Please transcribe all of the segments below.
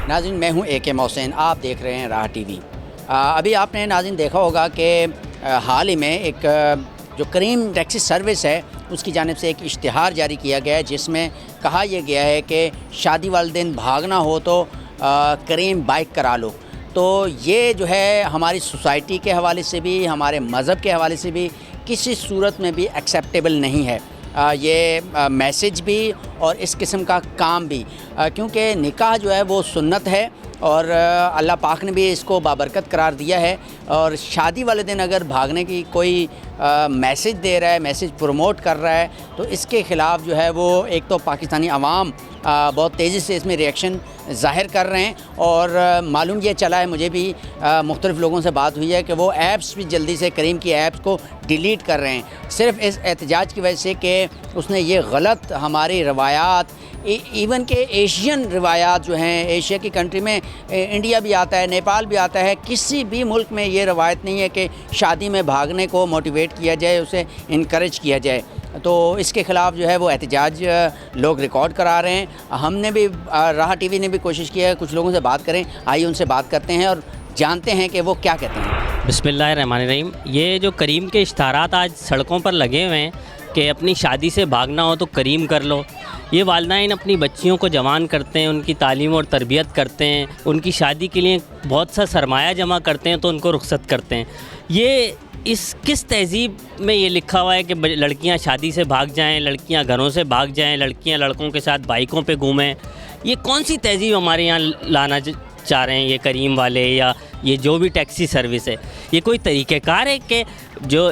ناظرین میں ہوں AK محسن، آپ دیکھ رہے ہیں راہ ٹی وی۔ ابھی آپ نے ناظرین دیکھا ہوگا کہ حال ہی میں ایک جو کریم ٹیکسی سروس ہے اس کی جانب سے ایک اشتہار جاری کیا گیا ہے، جس میں کہا یہ گیا ہے کہ شادی والے دن بھاگنا ہو تو کریم بائک کرا لو۔ تو یہ جو ہے ہماری سوسائٹی کے حوالے سے بھی، ہمارے مذہب کے حوالے سے بھی کسی صورت میں بھی ایکسیپٹیبل نہیں ہے یہ میسج بھی اور اس قسم کا کام بھی، کیونکہ نکاح جو ہے وہ سنت ہے اور اللہ پاک نے بھی اس کو بابرکت قرار دیا ہے، اور شادی والے دن اگر بھاگنے کی کوئی میسج دے رہا ہے، میسج پروموٹ کر رہا ہے، تو اس کے خلاف جو ہے وہ ایک تو پاکستانی عوام بہت تیزی سے اس میں ریئیکشن ظاہر کر رہے ہیں، اور معلوم یہ چلا ہے، مجھے بھی مختلف لوگوں سے بات ہوئی ہے کہ وہ ایپس بھی جلدی سے کریم کی ایپس کو ڈیلیٹ کر رہے ہیں، صرف اس احتجاج کی وجہ سے کہ اس نے یہ غلط ہماری روایات، ایون کہ ایشین روایات جو ہیں، ایشیا کی کنٹری میں انڈیا بھی آتا ہے، نیپال بھی آتا ہے، کسی بھی ملک میں یہ روایت نہیں ہے کہ شادی میں بھاگنے کو موٹیویٹ کیا جائے، اسے انکریج کیا جائے۔ تو اس کے خلاف جو ہے وہ احتجاج لوگ ریکارڈ کرا رہے ہیں۔ ہم نے بھی راہ ٹی وی نے بھی کوشش کی ہے کچھ لوگوں سے بات کریں، آئیے ان سے بات کرتے ہیں اور جانتے ہیں کہ وہ کیا کہتے ہیں۔ بسم اللہ الرحمن الرحیم۔ یہ جو کریم کے اشتہارات آج سڑکوں پر لگے ہوئے ہیں کہ اپنی شادی سے بھاگنا ہو تو کریم کر لو، یہ والدین اپنی بچیوں کو جوان کرتے ہیں، ان کی تعلیم اور تربیت کرتے ہیں، ان کی شادی کے لیے بہت سا سرمایہ جمع کرتے ہیں تو ان کو رخصت کرتے ہیں۔ یہ کس تہذیب میں یہ لکھا ہوا ہے کہ لڑکیاں شادی سے بھاگ جائیں، لڑکیاں گھروں سے بھاگ جائیں، لڑکیاں لڑکوں کے ساتھ بائکوں پہ گھومیں؟ یہ کون سی تہذیب ہمارے یہاں لانا چاہ رہے ہیں یہ کریم والے یا یہ جو بھی ٹیکسی سروس ہے؟ یہ کوئی طریقہ کار ہے کہ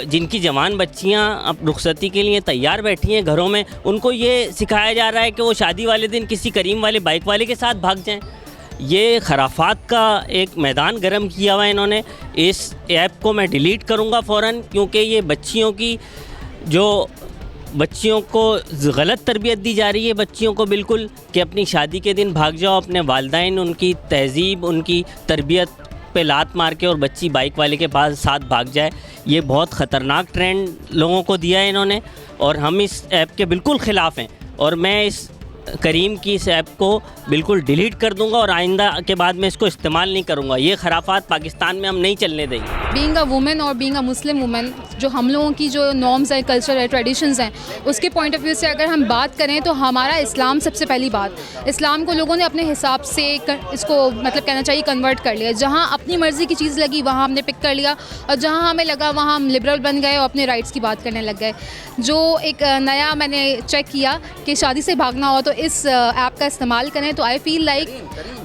جن کی جوان بچیاں اب رخصتی کے لیے تیار بیٹھی ہیں گھروں میں، ان کو یہ سکھایا جا رہا ہے کہ وہ شادی والے دن کسی کریم والے بائک والے کے ساتھ بھاگ جائیں؟ یہ خرافات کا ایک میدان گرم کیا ہوا ہے انہوں نے۔ اس ایپ کو میں ڈیلیٹ کروں گا فوراً، کیونکہ یہ بچیوں کو غلط تربیت دی جا رہی ہے، بچیوں کو بالکل کہ اپنی شادی کے دن بھاگ جاؤ، اپنے والدین ان کی تہذیب، ان کی تربیت پہ لات مار کے اور بچی بائک والے کے ساتھ بھاگ جائے۔ یہ بہت خطرناک ٹرینڈ لوگوں کو دیا ہے انہوں نے، اور ہم اس ایپ کے بالکل خلاف ہیں، اور میں اس کریم کی اس ایپ کو بالکل ڈیلیٹ کر دوں گا اور آئندہ کے بعد میں اس کو استعمال نہیں کروں گا۔ یہ خرافات پاکستان میں ہم نہیں چلنے دیں گے۔ بینگ اے وومن اور بینگ اے مسلم وومن، جو ہم لوگوں کی جو نارمز ہیں، کلچر ہے، ٹریڈیشنز ہیں، اس کے پوائنٹ آف ویو سے اگر ہم بات کریں تو ہمارا اسلام سب سے پہلی بات، اسلام کو لوگوں نے اپنے حساب سے اس کو مطلب کہنا چاہیے کنورٹ کر لیا۔ جہاں اپنی مرضی کی چیز لگی وہاں ہم نے پک کر لیا، اور جہاں ہمیں لگا وہاں ہم لبرل بن گئے اور اپنے رائٹس کی بات کرنے لگ گئے۔ جو ایک نیا میں نے چیک کیا کہ شادی سے بھاگنا ہو تو اس ایپ کا استعمال کریں، تو آئی فیل لائک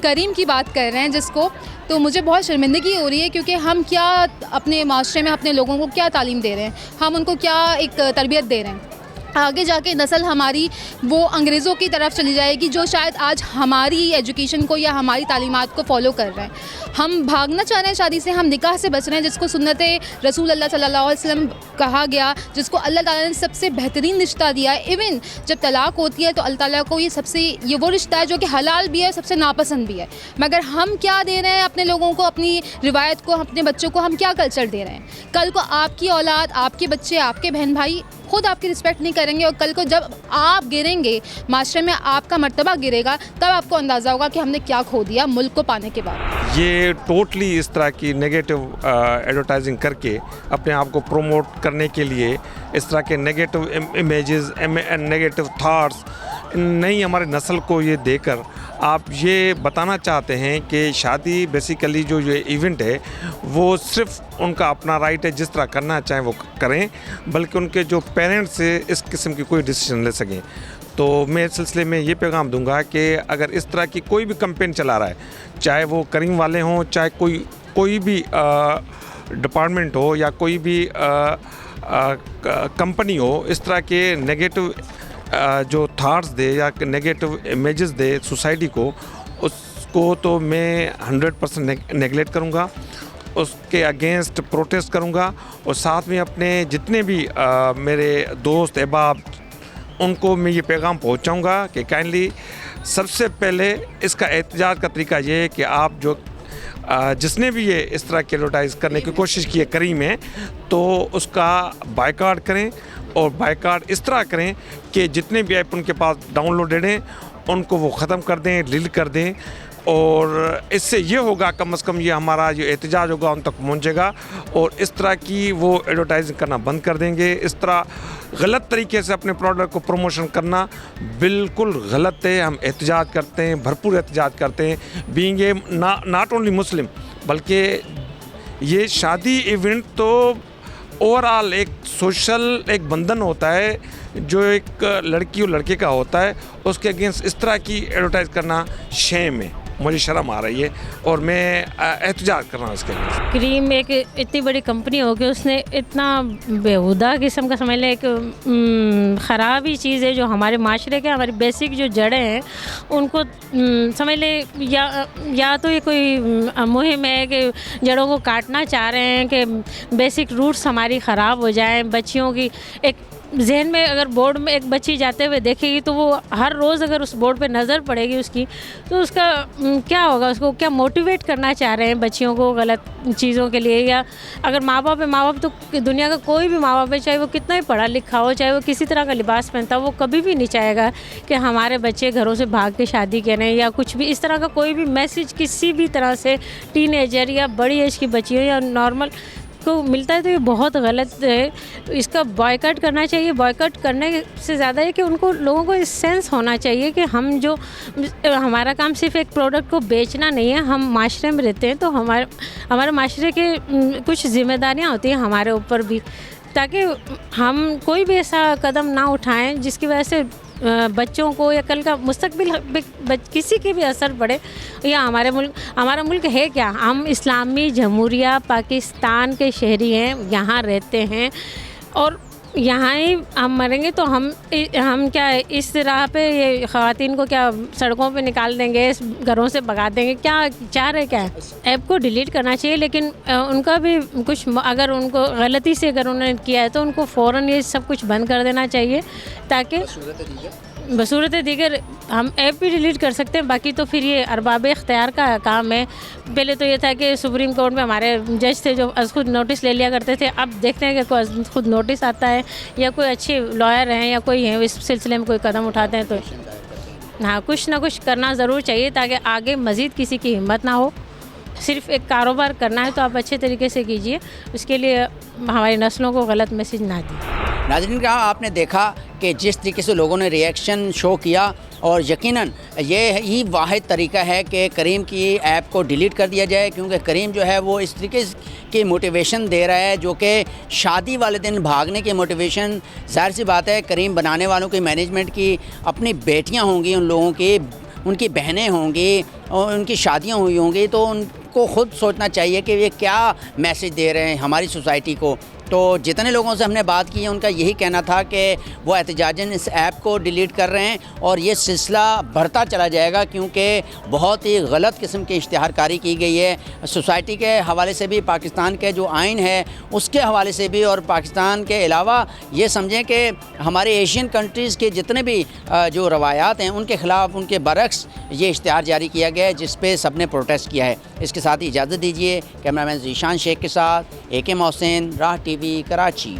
کریم کی بات کر رہے ہیں جس کو، تو مجھے بہت شرمندگی ہو رہی ہے، کیونکہ ہم کیا اپنے معاشرے میں اپنے لوگوں کو کیا تعلیم دے رہے ہیں، ہم ان کو کیا ایک تربیت دے رہے ہیں۔ آگے جا کے نسل ہماری وہ انگریزوں کی طرف چلی جائے گی جو شاید آج ہماری ایجوکیشن کو یا ہماری تعلیمات کو فالو کر رہے ہیں۔ ہم بھاگنا چاہ رہے ہیں شادی سے، ہم نکاح سے بچ رہے ہیں، جس کو سنت رسول اللہ صلی اللہ علیہ وسلم کہا گیا، جس کو اللہ تعالیٰ نے سب سے بہترین رشتہ دیا ہے۔ ایون جب طلاق ہوتی ہے تو اللہ تعالیٰ کو یہ وہ رشتہ ہے جو کہ حلال بھی ہے، سب سے ناپسند بھی ہے، مگر ہم کیا دے رہے ہیں اپنے لوگوں کو، اپنی روایت کو، اپنے بچوں کو ہم کیا کلچر دے رہے ہیں؟ کل کو آپ کی اولاد، آپ کے بچے، آپ کے بہن بھائی خود آپ کی رسپیکٹ نہیں کریں گے، اور کل کو جب آپ گریں گے، معاشرے میں آپ کا مرتبہ گرے گا، تب آپ کو اندازہ ہوگا کہ ہم نے کیا کھو دیا ملک کو پانے کے بعد۔ یہ ٹوٹلی اس طرح کی نگیٹو ایڈورٹائزنگ کر کے اپنے آپ کو پروموٹ کرنے کے لیے اس طرح کے نگیٹو امیجز، نگیٹو تھاٹس نئی ہمارے نسل کو یہ دے کر آپ یہ بتانا چاہتے ہیں کہ شادی بیسیکلی جو یہ ایونٹ ہے وہ صرف ان کا اپنا رائٹ ہے، جس طرح کرنا چاہیں وہ کریں، بلکہ ان کے جو پیرنٹس سے اس قسم کی کوئی ڈیسیژن لے سکیں۔ تو میں اس سلسلے میں یہ پیغام دوں گا کہ اگر اس طرح کی کوئی بھی کمپین چلا رہا ہے، چاہے وہ کریم والے ہوں، چاہے کوئی بھی ڈپارٹمنٹ ہو یا کوئی بھی کمپنی ہو، اس طرح کے نگیٹو جو تھاٹس دے یا نگیٹو امیجز دے سوسائٹی کو، اس کو تو میں 100% نیگلیکٹ کروں گا، اس کے اگینسٹ پروٹیسٹ کروں گا، اور ساتھ میں اپنے جتنے بھی میرے دوست احباب ان کو میں یہ پیغام پہنچاؤں گا کہ کائنڈلی سب سے پہلے اس کا احتجاج کا طریقہ یہ ہے کہ آپ جس نے بھی یہ اس طرح کی ایڈورٹائز کرنے کی کوشش کی ہے کریم ہے، تو اس کا بائیکاٹ کریں، اور بائیکاٹ اس طرح کریں کہ جتنے بھی ایپ ان کے پاس ڈاؤن لوڈڈ ہیں ان کو وہ ختم کر دیں، ڈیلیٹ کر دیں، اور اس سے یہ ہوگا کم از کم یہ ہمارا جو احتجاج ہوگا ان تک پہنچے گا اور اس طرح کی وہ ایڈورٹائزنگ کرنا بند کر دیں گے. اس طرح غلط طریقے سے اپنے پروڈکٹ کو پروموشن کرنا بالکل غلط ہے. ہم احتجاج کرتے ہیں, بھرپور احتجاج کرتے ہیں, being a not only Muslim, بلکہ یہ شادی ایونٹ تو اوور آل ایک سوشل ایک بندھن ہوتا ہے جو ایک لڑکی اور لڑکے کا ہوتا ہے. اس کے اگینسٹ اس طرح کی ایڈورٹائز کرنا شیم ہے, مجھے شرم آ رہی ہے اور میں احتجاج کر رہا ہوں اس کے لیے. کریم ایک اتنی بڑی کمپنی ہو کے اس نے اتنا بیہودہ قسم کا سمجھ لیں ایک خراب ہی چیز ہے جو ہمارے معاشرے کے ہماری بیسک جو جڑیں ہیں ان کو سمجھ لیں یا تو یہ کوئی مہم ہے کہ جڑوں کو کاٹنا چاہ رہے ہیں کہ بیسک روٹس ہماری خراب ہو جائیں. بچیوں کی ایک ذہن میں اگر بورڈ میں ایک بچی جاتے ہوئے دیکھے گی تو وہ ہر روز اگر اس بورڈ پہ نظر پڑے گی اس کی تو اس کا کیا ہوگا, اس کو کیا موٹیویٹ کرنا چاہ رہے ہیں بچیوں کو غلط چیزوں کے لیے. یا اگر ماں باپ ہے, ماں باپ تو دنیا کا کوئی بھی ماں باپ ہے, چاہے وہ کتنا ہی پڑھا لکھا ہو, چاہے وہ کسی طرح کا لباس پہنتا ہو, وہ کبھی بھی نہیں چاہے گا کہ ہمارے بچے گھروں سے بھاگ کے شادی کریں یا کچھ بھی اس طرح کا کوئی بھی میسج کسی بھی طرح سے ٹین ایجر یا بڑی ایج کی بچیوں یا نارمل کو ملتا ہے تو یہ بہت غلط ہے. اس کا بائیکاٹ کرنا چاہیے. بائیکاٹ کرنے سے زیادہ ہے کہ ان کو لوگوں کو اس سینس ہونا چاہیے کہ ہم جو ہمارا کام صرف ایک پروڈکٹ کو بیچنا نہیں ہے, ہم معاشرے میں رہتے ہیں تو ہمارے معاشرے کے کچھ ذمہ داریاں ہوتی ہیں ہمارے اوپر بھی, تاکہ ہم کوئی بھی ایسا قدم نہ اٹھائیں جس کی وجہ سے بچوں کو یا کل کا مستقبل کسی کے بھی اثر پڑے. یا ہمارا ملک ہے کیا, ہم اسلامی جمہوریہ پاکستان کے شہری ہیں, یہاں رہتے ہیں اور یہاں ہی ہم مریں گے. تو ہم کیا اس راہ پہ یہ خواتین کو کیا سڑکوں پہ نکال دیں گے, گھروں سے بھگا دیں گے, کیا چاہ رہے کیا ہے؟ ایپ کو ڈیلیٹ کرنا چاہیے, لیکن ان کا بھی کچھ اگر ان کو غلطی سے اگر انہوں نے کیا ہے تو ان کو فوراً یہ سب کچھ بند کر دینا چاہیے, تاکہ بصورت دیگر ہم ایپ بھی ڈیلیٹ کر سکتے ہیں. باقی تو پھر یہ ارباب اختیار کا کام ہے. پہلے تو یہ تھا کہ سپریم کورٹ میں ہمارے جج تھے جو از خود نوٹس لے لیا کرتے تھے. اب دیکھتے ہیں کہ کوئی خود نوٹس آتا ہے یا کوئی اچھے لائر ہیں یا کوئی ہیں اس سلسلے میں کوئی قدم اٹھاتے ہیں. تو ہاں کچھ نہ کچھ کرنا ضرور چاہیے تاکہ آگے مزید کسی کی ہمت نہ ہو. صرف ایک کاروبار کرنا ہے تو آپ اچھے طریقے سے کیجئے, اس کے لیے ہماری نسلوں کو غلط میسج نہ دیں. ناظرین کا آپ نے دیکھا کہ جس طریقے سے لوگوں نے ریئیکشن شو کیا, اور یقیناً یہ ہی واحد طریقہ ہے کہ کریم کی ایپ کو ڈیلیٹ کر دیا جائے, کیونکہ کریم جو ہے وہ اس طریقے کی موٹیویشن دے رہا ہے جو کہ شادی والے دن بھاگنے کی موٹیویشن. ظاہر سی بات ہے کریم بنانے والوں کی مینجمنٹ کی اپنی بیٹیاں ہوں گی, ان لوگوں کی ان کی بہنیں ہوں گی اور ان کی شادیاں ہوئی ہوں گی, تو ان کو خود سوچنا چاہیے کہ یہ کیا میسج دے رہے ہیں ہماری سوسائٹی کو. تو جتنے لوگوں سے ہم نے بات کی ہے ان کا یہی کہنا تھا کہ وہ احتجاجاً اس ایپ کو ڈیلیٹ کر رہے ہیں اور یہ سلسلہ بڑھتا چلا جائے گا, کیونکہ بہت ہی غلط قسم کی اشتہار کاری کی گئی ہے سوسائٹی کے حوالے سے بھی, پاکستان کے جو آئین ہے اس کے حوالے سے بھی, اور پاکستان کے علاوہ یہ سمجھیں کہ ہمارے ایشین کنٹریز کے جتنے بھی جو روایات ہیں ان کے خلاف, ان کے برعکس یہ اشتہار جاری کیا گیا ہے جس پہ سب نے پروٹیسٹ کیا ہے. اس کے ساتھ ہی اجازت دیجیے. کیمرہ مین ذیشان شیخ کے ساتھ AK محسن, راہ TV کراچی.